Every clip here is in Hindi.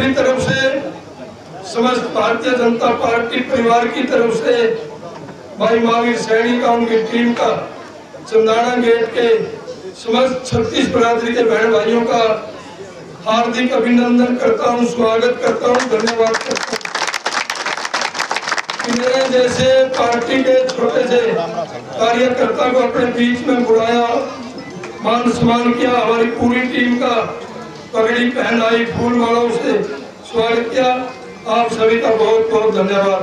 अपनी तरफ से, समस्त भारतीय जनता पार्टी परिवार की तरफ से भाई महावीर सैनी का, उनकी टीम का, चंदाना गेट के समस्त 36 बिरादरी के बहन भाइयों का हार्दिक अभिनंदन करता हूं, स्वागत करता हूं, धन्यवाद करता हूं। मेरे जैसे पार्टी के छोटे से कार्यकर्ता को अपने बीच में बुलाया, मान सम्मान किया, हमारी पूरी टीम का पगड़ी पहनाई, फूल मालाओं से स्वागत किया, आप सभी का बहुत बहुत धन्यवाद।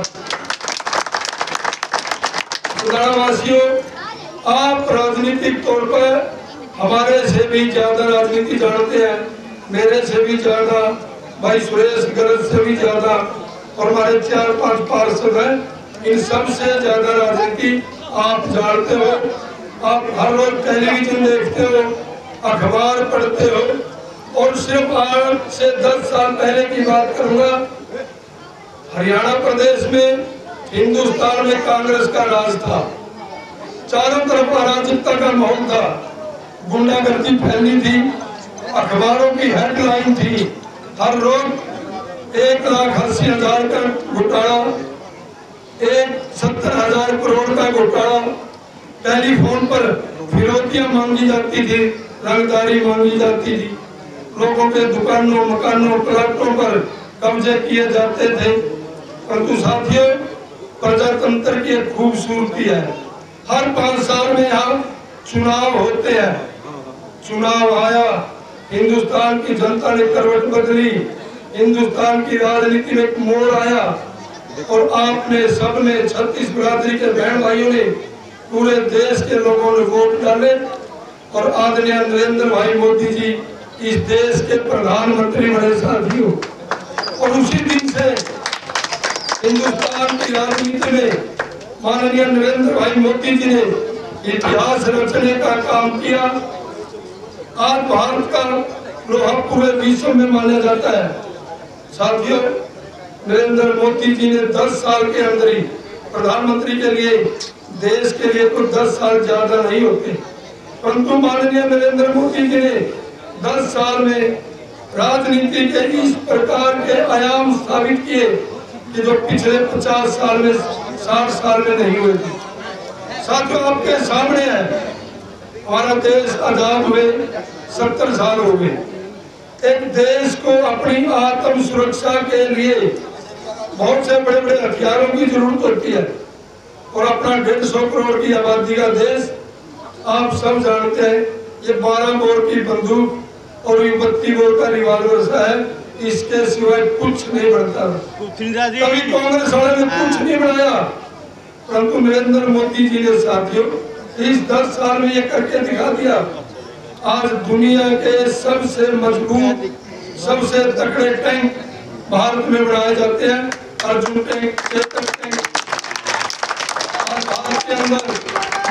वासियों, आप राजनीतिक तौर पर हमारे से भी ज्यादा राजनीति जानते हैं, मेरे से भी ज्यादा, भाई सुरेश गरज से भी ज्यादा, और हमारे 4-5 पार्षद हैं, इन सब से ज्यादा राजनीति आप जानते हो। आप हर रोज टेलीविजन देखते हो, अखबार पढ़ते हो, और सिर्फ आज से 10 साल पहले की बात करूंगा, हरियाणा प्रदेश में, हिंदुस्तान में कांग्रेस का राज था, चारों तरफ अराजकता का माहौल था, गुंडागर्दी फैली थी, अखबारों की हेडलाइन थी, हर रोज 1,80,000 का घोटाला, 70,000 करोड़ का घोटाला, टेलीफोन पर फिरौतियां मांगी जाती थी, रंगदारी मांगी जाती थी, लोगों के दुकानों, मकानों, प्लाटों पर कब्जे किए जाते थे। परंतु साथियों, प्रजातंत्र की एक खूबसूरती है, हर 5 साल में यहाँ चुनाव होते हैं। चुनाव आया, हिंदुस्तान की जनता ने करवट बदली, हिंदुस्तान की राजनीति में एक मोड़ आया, और आपने सबने 36 बिरादरी के बहन भाइयों ने, पूरे देश के लोगों ने वोट डाले, और आदरणीय नरेंद्र भाई मोदी जी इस देश के प्रधानमंत्री बने साथियों। और उसी दिन से हिंदुस्तान की राजनीति में माननीय नरेंद्र भाई मोदी जी ने इतिहास रचने का काम किया। आज भारत का लोहा पूरे विश्व में माना जाता है। साथियों, नरेंद्र मोदी जी ने 10 साल के अंदर ही, प्रधानमंत्री के लिए, देश के लिए तो 10 साल ज्यादा नहीं होते, परंतु माननीय नरेंद्र मोदी जी ने 10 साल में राजनीति के इस प्रकार के आयाम स्थापित किए कि जो पिछले 50 साल में, 60 साल में नहीं हुए थे। साथियों, आपके सामने है, हमारा देश आजाद हुए 70 साल हो गए। एक देश को अपनी आत्म सुरक्षा के लिए बहुत से बड़े बड़े हथियारों की जरूरत होती है, और अपना 150 करोड़ की आबादी का देश, आप सब जानते हैं, ये 12 बोर की बंदूक और 32 बोर का रिवॉल्वर सा है, इसके सिवाय कुछ नहीं बनता। कभी कांग्रेस वाले ने कुछ नहीं बनाया, परंतु नरेंद्र मोदी जी ने साथियों इस 10 साल में ये करके दिखा दिया। आज दुनिया के सबसे मजबूत, सबसे तगड़े टैंक भारत में बनाए जाते हैं, अर्जुन टैंक, चेतक टैंक। आज भारत के अंदर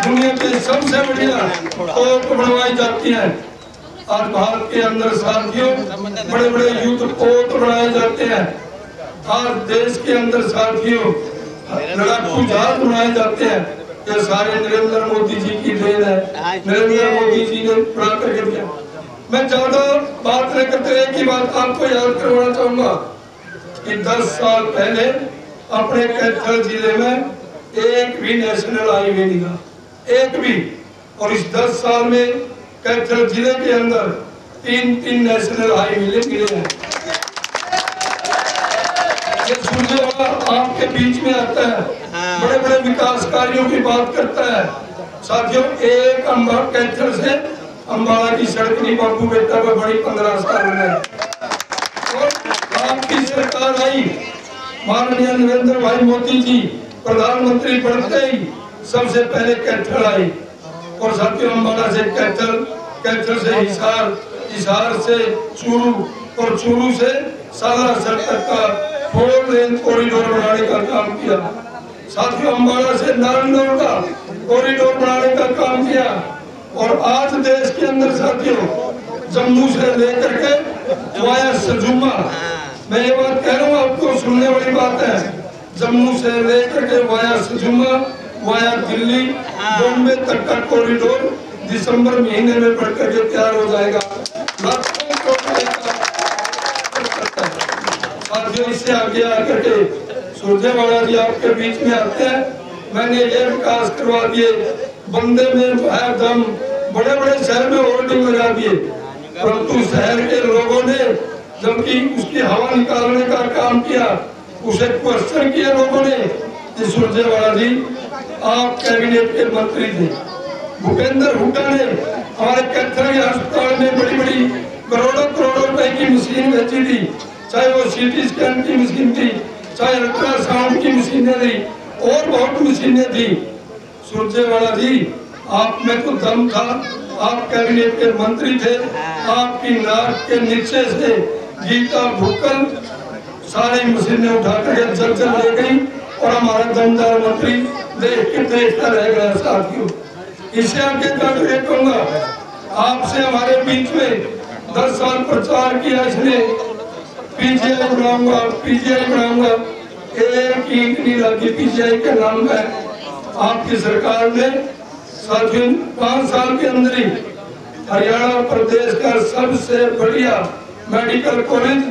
दुनिया की सबसे बढ़िया तोप बनवाई जाती है। आज भारत के अंदर साथियों बड़े बड़े युद्ध पोत बनाए जाते हैं। आज देश के अंदर साथियों लड़ाकू जहाज बनाए जाते हैं। ये सारे नरेंद्र मोदी जी की देन है, नरेंद्र मोदी जी ने बना करके दिया। मैं ज्यादा बात नहीं करते, एक ही बात आपको याद करवाना चाहूंगा कि 10 साल पहले अपने कैथल जिले में एक भी नेशनल हाईवे नहीं था, एक भी। और इस 10 साल में कैथल जिले के अंदर 3 नेशनल हाईवे मिले हैं। ये सुरजेवाला आपके बीच में आता है, बड़े बड़े विकास कार्यों की बात करता है। साथियों, एक कैथल से अम्बाला की सड़क नहीं बाबू बेटा पर बड़ी 15 साल में, और आपकी सरकार आई, माननीय नरेंद्र भाई मोदी जी प्रधानमंत्री बनते ही सबसे पहले कैथल आई। और साथियों, अम्बाला से कैथल, कैथल से हिसार, हिसार से चूरू, और चूरू से सालासर तक का 4 लेन कॉरिडोर बनाने का काम किया। साथियों, अम्बाला से नारनौल का कॉरिडोर बनाने का काम किया। और आज देश के अंदर साथियों जम्मू से लेकर के वाया सजुमा, मैं ये बात कह रहा हूँ, आपको सुनने वाली बात है, जम्मू से लेकर के वाया सजुमा, वाया दिल्ली, बॉम्बे तक का कॉरिडोर दिसंबर महीने में बढ़कर के तैयार हो जाएगा। साथियों इससे आगे आकर के सुरजेवाला जी आपके बीच में आते हैं। मैंने ये विकास करवा दिए, बंदे में है दम, बड़े बड़े शहर में होर्डिंग लगा दिए, परंतु शहर के लोगों ने जबकि उसकी हवा निकालने का काम किया, उसे क्वेश्चन किया लोगों ने कि सुरजेवाला जी आप कैबिनेट के मंत्री थे। भूपेंद्र हुड्डा ने हमारे कैथल के अस्पताल में बड़ी बड़ी करोड़ों करोड़ों रुपए की मशीन भेजी थी, चाहे वो सीटी स्कैन की मशीन थी, चाहे अल्ट्रासाउंड की मशीनें थी और बहुत मशीनें थी। सुरजेवाला जी आप में तो दम था, आप कैबिनेट के मंत्री थे, आपकी नाक के नीचे से गीता भुक्कल सारी मशीनें उठा कर जल ले गई और हमारा दमदार मंत्री देख के देखता रह गया। साथियों इससे आगे जाकर कहूंगा, आपसे हमारे बीच में 10 साल प्रचार किया इसने, पीजीआई बनाऊंगा, पीजीआई बनाऊंगा, एक ईंट नहीं लगी पीजीआई के नाम में। आपकी सरकार ने साथियों 5 साल के अंदर ही हरियाणा प्रदेश का सबसे बढ़िया मेडिकल कॉलेज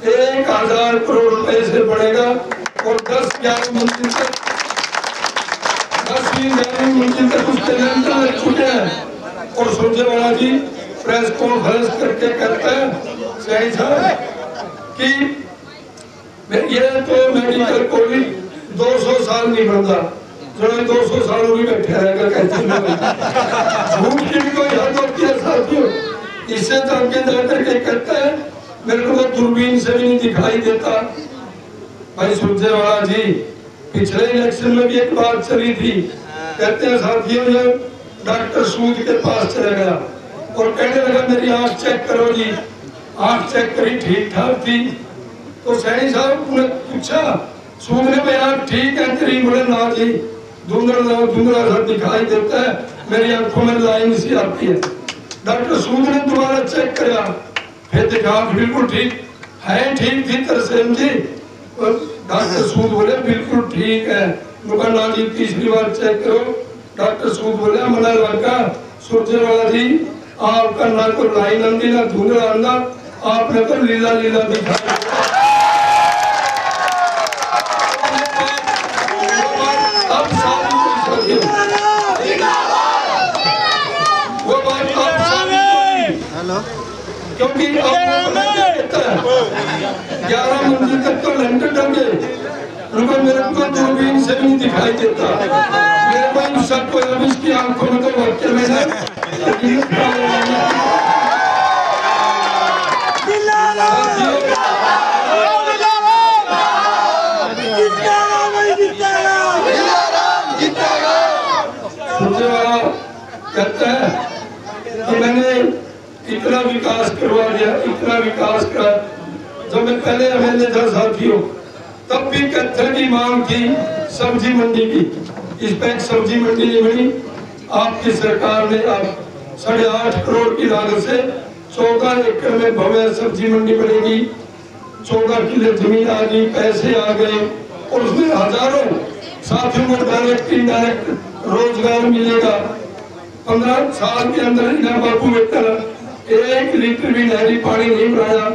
1000 करोड़ रुपए से बढ़ेगा और 10-11 मंजिल तक 10-11 मंजिल तक उसके लेंटर छूटे हैं। और सुरजेवाला जी प्रेस कॉन्फ्रेंस करके कहते हैं सही साहब कि ये तो मेडिकल कॉलेज 200 साल नहीं बनता, जो 200 साल भी बैठे रहेगा कहते झूठ की भी कोई हद होती है। साथियों इससे तो आगे जाकर के कहते हैं मेरे को तो दूरबीन से भी नहीं दिखाई देता। भाई सुरजेवाला जी पिछले इलेक्शन में भी एक बात चली थी, कहते हैं साथियों ये डॉक्टर सूद के पास चला गया और कहने लगा मेरी आंख चेक करो जी, आंख चेक करी ठीक ठाक थी, तो सैनी साहब ने पूछा सूद ने भाई आंख ठीक है तेरी, बोले ना जी धुंधला सा दिखाई देता है, मेरी आंखों में लाइन सी आती है। डॉक्टर सूद ने दोबारा चेक किया, फिर देखा बिल्कुल ठीक है, ठीक थी तरसेम जी। डॉक्टर सूद बोले बिल्कुल ठीक है, दुकानदार जी तीसरी बार चेक करो। डॉक्टर सूद बोले मना लगा सुरजेवाला जी आपका ना तो लाइन आंदी ना धुंधला आंदा, आपने तो लीला लीला दिखाया। अब सारी वो बात आप सारी क्योंकि 11 मंजिल तक तो लेंटर डल गए, उनको मेरे को दूरबीन से भी नहीं दिखाई देता। मेरे भाई सबको अब इसकी आंखों में तो वाक्य में है सुरजेवाला कहता है कि मैंने इतना विकास करवा दिया, इतना विकास करा। जब मैं पहले एमएलए था साथियों तब भी कैथल की मांग थी सब्जी मंडी की, इस पे एक सब्जी मंडी नहीं बनी। आपकी सरकार ने अब 8.5 करोड़ की लागत से 14 एकड़ में भव्य सब्जी मंडी बनेगी। 14 किले जमीन आ गई, पैसे आ गए और उसमें हजारों साथियों को डायरेक्ट इनडायरेक्ट रोजगार मिलेगा। 15 साल के अंदर इन्हें बापू बेटा 1 लीटर भी नहरी पानी नहीं बनाया।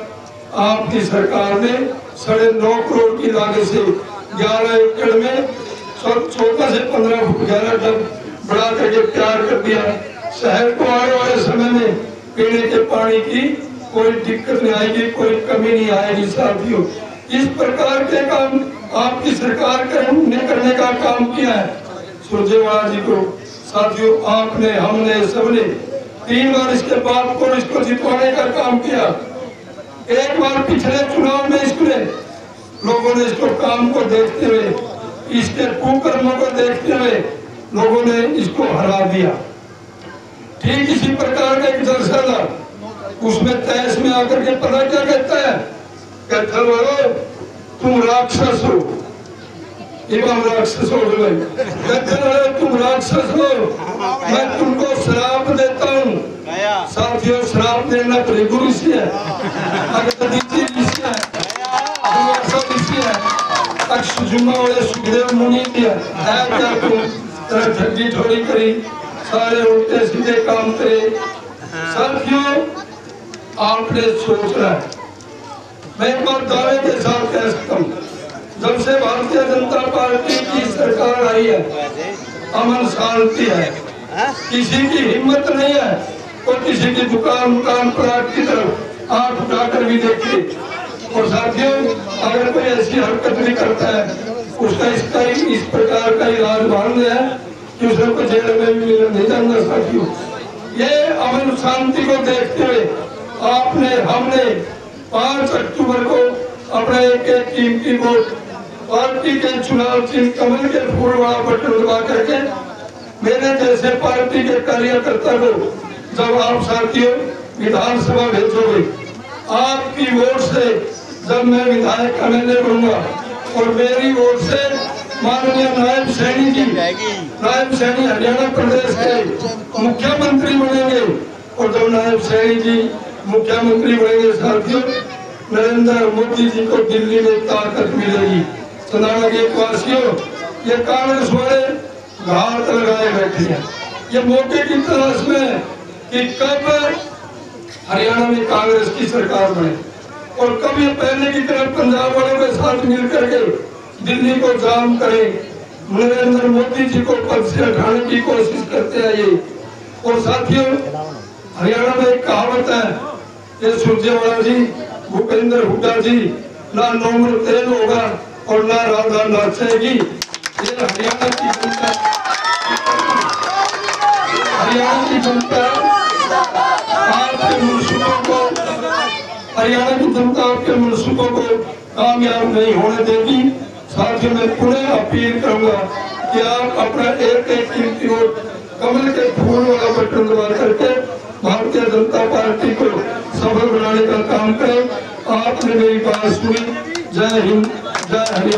आपकी सरकार ने 9.5 करोड़ की लागत से 11 एकड़ में 14 से 15 फुट गहरा डब बढ़ा करके तैयार कर दिया। शहर को आने वाले समय में पीने के पानी की कोई दिक्कत नहीं आएगी, कोई कमी नहीं आएगी। साथियों इस प्रकार के काम आपकी सरकार ने करने का काम किया है सुरजेवाला जी को। साथियों आपने हमने सबने 3 बार इसके बाप को इसको जितवाने का काम किया। एक बार पिछले चुनाव में इसने लोगों ने इसको काम को देखते हुए, इसके कुकर्मों को देखते हुए लोगों ने इसको हरा दिया। ठीक इसी प्रकार का एक जलसा था, उसमें तैस में आकर के पता क्या कहता है, कहता है तुम राक्षस हो, इमाम राक्षस हो भाई, कहता है तुम राक्षस हो, मैं तुमको श्राप देता हूँ। साथियों श्राप देना गुरु से है, सुखदेव मुनि ठगी ठोरी करी, सारे उल्टे सीधे काम करे। साथियों आपने सोचना है मैं एक बात दावे के साथ कह सकता हूँ, जब से भारतीय जनता पार्टी की सरकार आई है अमन शांति है, किसी की हिम्मत नहीं है और किसी की दुकान मकान प्लाट की तरफ आंख उठाकर भी देखे। और साथियों, अगर कोई ऐसी हरकत भी करता है उसका इस प्रकार का इलाज बांध है कि उसने को जेल में भी नहीं जाना। साथियों, ये अमन शांति को देखते हुए हमने 5 अक्टूबर को अपना एक कीमती वोट पार्टी के चुनाव चिन्ह कमल के फूल वाला बटन दबा करके मेरे जैसे पार्टी के कार्यकर्ता को जब आप साथियों विधानसभा भेजोगे, आपकी वोट से जब मैं विधायक एमएलए बनूंगा और मेरी वोट से माननीय नायब सैनी जी, नायब सैनी हरियाणा प्रदेश के मुख्यमंत्री बनेंगे और जब नायब सैनी जी मुख्यमंत्री बनेंगे साथियों, नरेंद्र मोदी जी को दिल्ली में ताकत मिलेगी। चंदाना के वासियों, ये कांग्रेस वाले घात लगाए बैठे हैं, ये मौके की तलाश में कि कब हरियाणा में कांग्रेस की सरकार बने और कब ये पहले की तरह पंजाब वालों के साथ मिलकर के दिल्ली को जाम करें, नरेंद्र मोदी जी को पद से हटाने की कोशिश करते हैं ये। और साथियों, हरियाणा में एक कहावत है, ये सुरजेवाला जी, भूपेंद्र हुड्डा जी, ना नोमर तेल होगा और ना राधा नाचेगी। ये हरियाणा की जनता, हरियाणा की जनता आपके मनसूबों को, हरियाणा की जनता आपके मनसूबों को कामयाब नहीं होने देगी। साथियों, मैं पुनः अपील करूंगा कि आप अपना एक कीमती वोट कमल के फूल वाला बटन दबा करके भारतीय जनता पार्टी को सफल बनाने का काम करें। आपने मेरी बात सुनी। जय हिंद, जय हरियाणा।